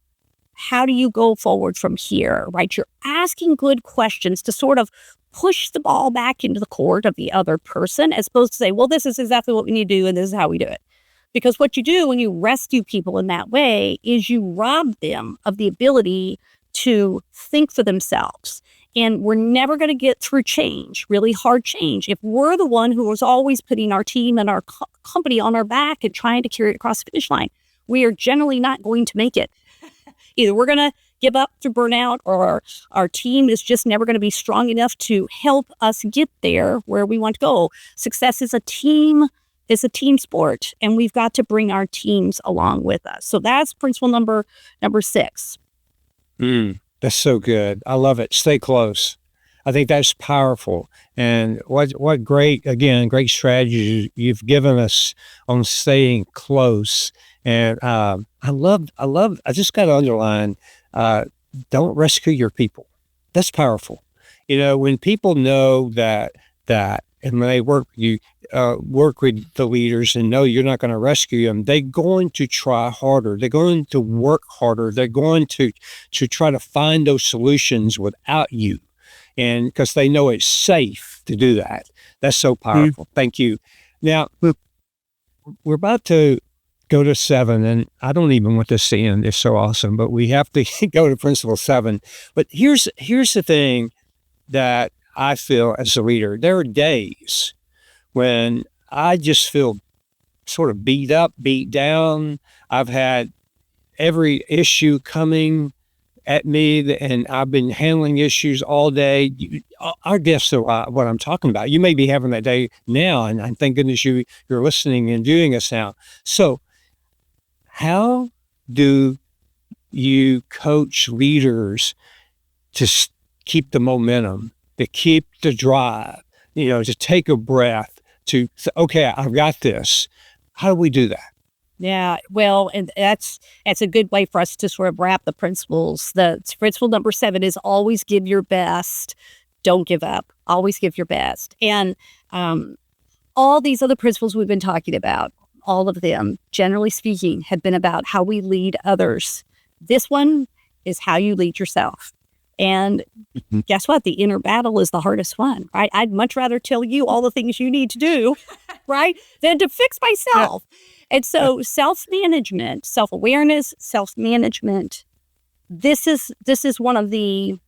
How do you go forward from here, right? You're asking good questions to sort of push the ball back into the court of the other person as opposed to say, well, this is exactly what we need to do and this is how we do it. Because what you do when you rescue people in that way is you rob them of the ability to think for themselves. And we're never going to get through change, really hard change, if we're the one who is always putting our team and our company on our back and trying to carry it across the finish line. We are generally not going to make it. Either we're going to give up through burnout or our team is just never going to be strong enough to help us get there where we want to go. Success is a team sport, and we've got to bring our teams along with us. So that's principle number 6. That's so good. I love it. Stay close. I think that's powerful. And what great strategies you've given us on staying close. And I just got to underline, don't rescue your people. That's powerful. When people know that, and when they work with you, work with the leaders and know you're not going to rescue them, they're going to try harder. They're going to work harder. They're going to try to find those solutions without you. And because they know it's safe to do that. That's so powerful. Thank you. Now, we're about to go to 7, and I don't even want this to end. It's so awesome, but we have to go to principle 7. But here's the thing that I feel as a leader. There are days when I just feel sort of beat up, beat down. I've had every issue coming at me, and I've been handling issues all day. I guess what I'm talking about. You may be having that day now, and thank goodness you're listening and doing this now. So, how do you coach leaders to keep the momentum, to keep the drive? To take a breath, to say, okay, I've got this. How do we do that? Yeah, well, and that's a good way for us to sort of wrap the principles. The principle number 7 is always give your best. Don't give up. Always give your best. And all these other principles we've been talking about, all of them, generally speaking, have been about how we lead others. This one is how you lead yourself. And guess what? The inner battle is the hardest one, right? I'd much rather tell you all the things you need to do, right, than to fix myself. And so self-management, self-awareness, self-management, this is one of the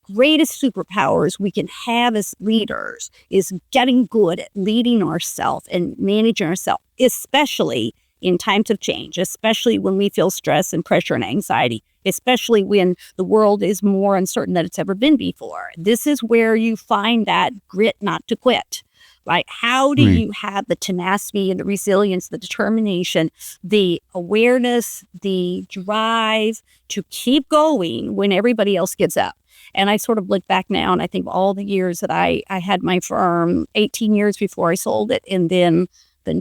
greatest superpowers we can have as leaders, is getting good at leading ourselves and managing ourselves, especially in times of change, especially when we feel stress and pressure and anxiety, especially when the world is more uncertain than it's ever been before. This is where you find that grit not to quit. Right? How do you have the tenacity and the resilience, the determination, the awareness, the drive to keep going when everybody else gives up? And I sort of look back now, and I think all the years that I had my firm, 18 years before I sold it, and then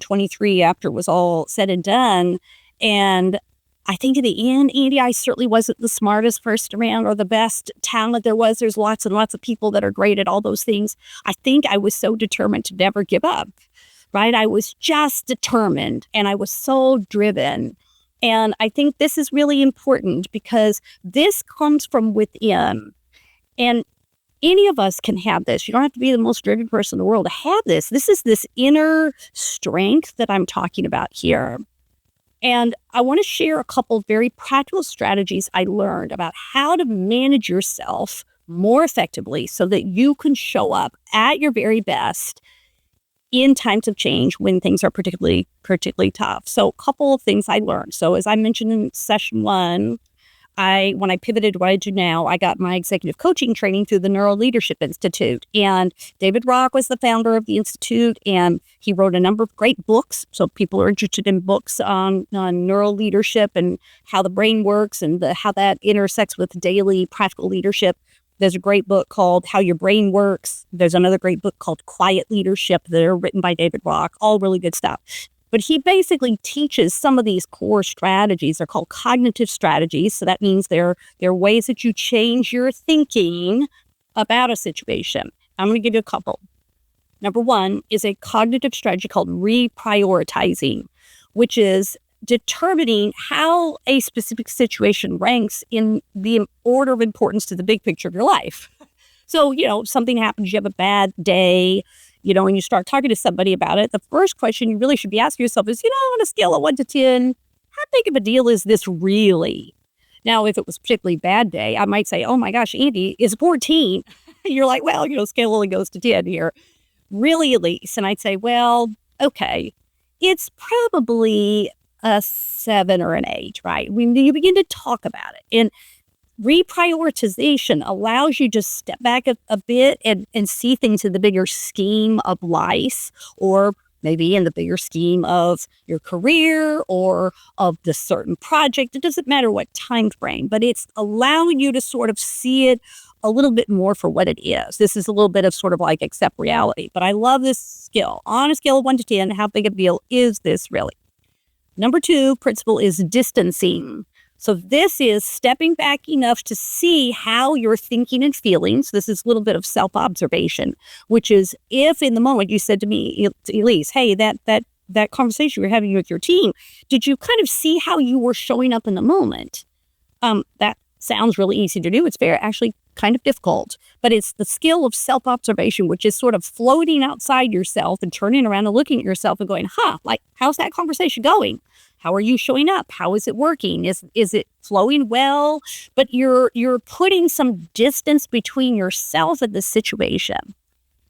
23 after it was all said and done. And I think in the end, Andy, I certainly wasn't the smartest person around or the best talent there was. There's lots and lots of people that are great at all those things. I think I was so determined to never give up, right? I was just determined, and I was so driven. And I think this is really important because this comes from within. And any of us can have this. You don't have to be the most driven person in the world to have this. This is this inner strength that I'm talking about here. And I want to share a couple of very practical strategies I learned about how to manage yourself more effectively so that you can show up at your very best in times of change when things are particularly tough. So a couple of things I learned. So as I mentioned in session 1, when I pivoted to what I do now, I got my executive coaching training through the Neuro Leadership Institute. And David Rock was the founder of the Institute, and he wrote a number of great books. So people are interested in books on neural leadership and how the brain works and how that intersects with daily practical leadership. There's a great book called How Your Brain Works. There's another great book called Quiet Leadership that are written by David Rock, all really good stuff. But he basically teaches some of these core strategies. They're called cognitive strategies. So that means they're ways that you change your thinking about a situation. I'm going to give you a couple. Number 1 is a cognitive strategy called reprioritizing, which is determining how a specific situation ranks in the order of importance to the big picture of your life. So, something happens, you have a bad day, and you start talking to somebody about it, the first question you really should be asking yourself is, on a scale of 1 to 10, how big of a deal is this really? Now, if it was a particularly bad day, I might say, oh my gosh, Andy, is 14. You're like, well, scale only goes to 10 here. Really, Elise? And I'd say, well, okay, it's probably a 7 or an 8, right? When you begin to talk about it. And reprioritization allows you to step back a bit and see things in the bigger scheme of life, or maybe in the bigger scheme of your career or of the certain project. It doesn't matter what time frame, but it's allowing you to sort of see it a little bit more for what it is. This is a little bit of sort of like accept reality. But I love this skill. On a scale of 1 to 10, how big of a deal is this really? Number 2 principle is distancing. So this is stepping back enough to see how you're thinking and feeling. So this is a little bit of self-observation, which is if in the moment you said to me, Elise, hey, that conversation you're having with your team, did you kind of see how you were showing up in the moment? That sounds really easy to do. It's actually kind of difficult, but it's the skill of self-observation, which is sort of floating outside yourself and turning around and looking at yourself and going, how's that conversation going? How are you showing up? How is it working? Is it flowing well? But you're putting some distance between yourself and the situation.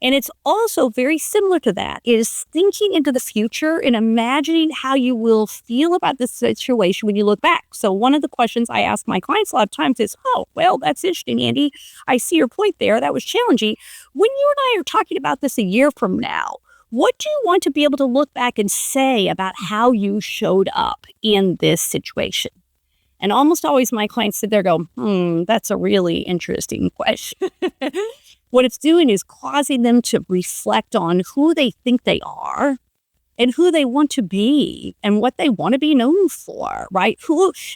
And it's also very similar to that. It is thinking into the future and imagining how you will feel about this situation when you look back. So one of the questions I ask my clients a lot of times is, oh, well, that's interesting, Andy. I see your point there. That was challenging. When you and I are talking about this a year from now, what do you want to be able to look back and say about how you showed up in this situation? And almost always my clients sit there and go, that's a really interesting question. What it's doing is causing them to reflect on who they think they are and who they want to be and what they want to be known for, right?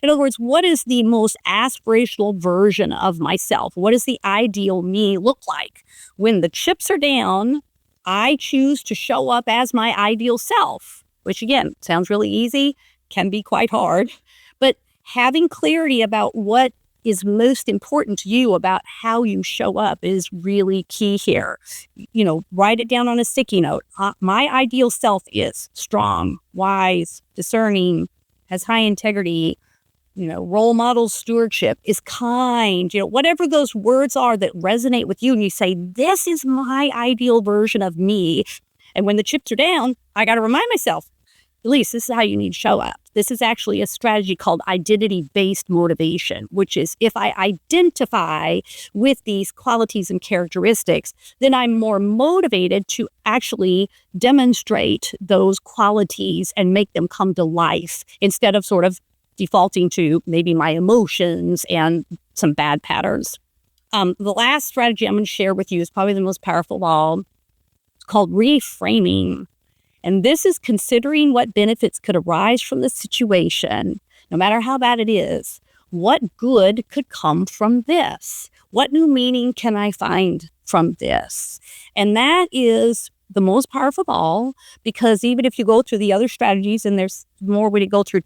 In other words, what is the most aspirational version of myself? What does the ideal me look like? When the chips are down, I choose to show up as my ideal self, which again, sounds really easy, can be quite hard. But having clarity about what is most important to you about how you show up is really key here. Write it down on a sticky note. My ideal self is strong, wise, discerning, has high integrity, role model stewardship, is kind, whatever those words are that resonate with you. And you say, this is my ideal version of me. And when the chips are down, I got to remind myself, Elise, this is how you need to show up. This is actually a strategy called identity-based motivation, which is if I identify with these qualities and characteristics, then I'm more motivated to actually demonstrate those qualities and make them come to life instead of sort of defaulting to maybe my emotions and some bad patterns. The last strategy I'm going to share with you is probably the most powerful of all. It's called reframing. And this is considering what benefits could arise from the situation, no matter how bad it is. What good could come from this? What new meaning can I find from this? And that is the most powerful of all, because even if you go through the other strategies, and there's more we to go through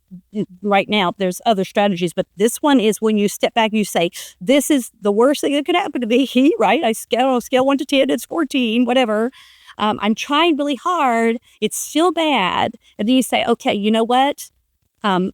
right now, there's other strategies, but this one is when you step back, you say, this is the worst thing that could happen to me, right? I scale 1 to 10, it's 14, whatever. I'm trying really hard. It's still bad. And then you say, okay, you know what?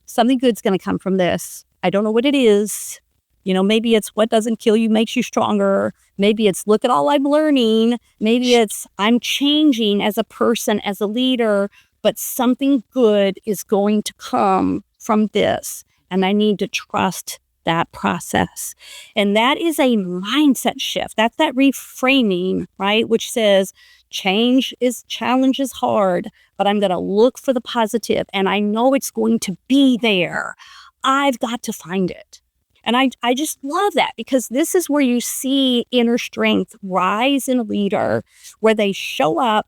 Something good's going to come from this. I don't know what it is. Maybe it's what doesn't kill you makes you stronger. Maybe it's look at all I'm learning. Maybe it's I'm changing as a person, as a leader, but something good is going to come from this. And I need to trust that process. And that is a mindset shift. That's that reframing, right? Which says challenge is hard, but I'm going to look for the positive, and I know it's going to be there. I've got to find it. And I just love that, because this is where you see inner strength rise in a leader, where they show up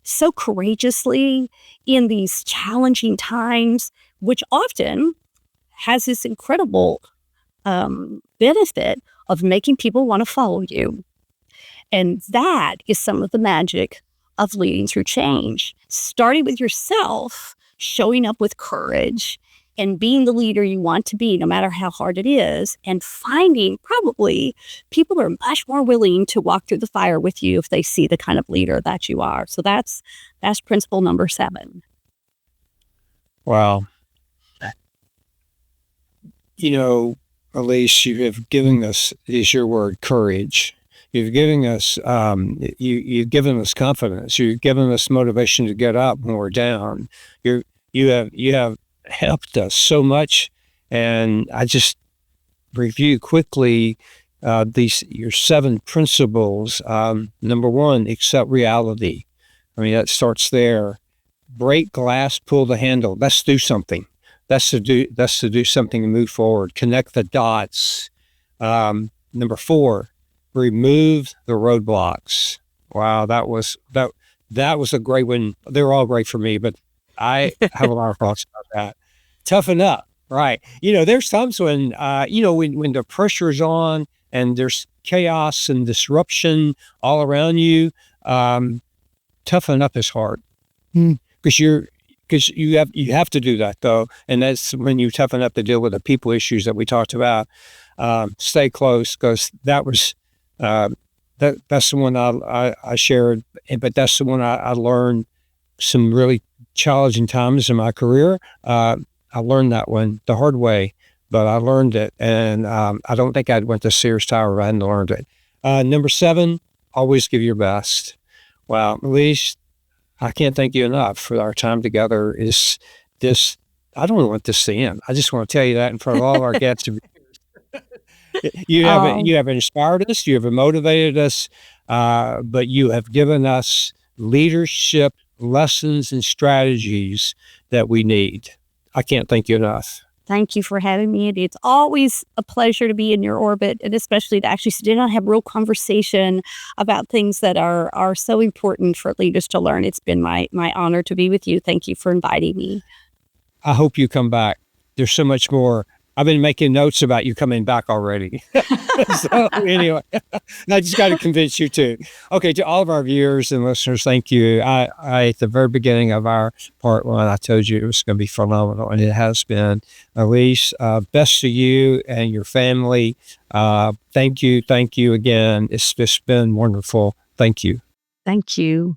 so courageously in these challenging times, which often has this incredible benefit of making people want to follow you. And that is some of the magic of leading through change, starting with yourself, showing up with courage, and being the leader you want to be, no matter how hard it is, and finding probably people are much more willing to walk through the fire with you if they see the kind of leader that you are. So that's principle number 7. Wow. Elise, you have given us, is your word, courage. You've given us, you've given us confidence. You've given us motivation to get up when we're down. You have helped us so much. And I just review quickly your 7 principles. Number 1, accept reality. That starts there. Break glass, pull the handle. Let's do something. That's to do something and move forward. Connect the dots. Number 4, remove the roadblocks. Wow, that was a great one. They're all great for me, but I have a lot of thoughts about that. Toughen up, right? There's times when when the pressure is on and there's chaos and disruption all around you. Toughen up is hard because you have to do that, though, and that's when you toughen up to deal with the people issues that we talked about. Stay close, because that was that's the one I shared, but that's the one I learned some really challenging times in my career. I learned that one the hard way, but I learned it, and I don't think I'd went to Sears Tower if I hadn't learned it. Number 7, always give your best. Well, Elise, I can't thank you enough for our time together. Is this? I don't want this to end. I just want to tell you that in front of all of our guests. Um, You have inspired us. You have motivated us, but you have given us leadership lessons and strategies that we need. I can't thank you enough. Thank you for having me. It's always a pleasure to be in your orbit, and especially to actually sit down and have real conversation about things that are so important for leaders to learn. It's been my honor to be with you. Thank you for inviting me. I hope you come back. There's so much more. I've been making notes about you coming back already. So anyway, I just got to convince you too. Okay, to all of our viewers and listeners, thank you. At the very beginning of our part one, I told you it was going to be phenomenal, and it has been. Elise, best to you and your family. Thank you again. It's just been wonderful. Thank you. Thank you.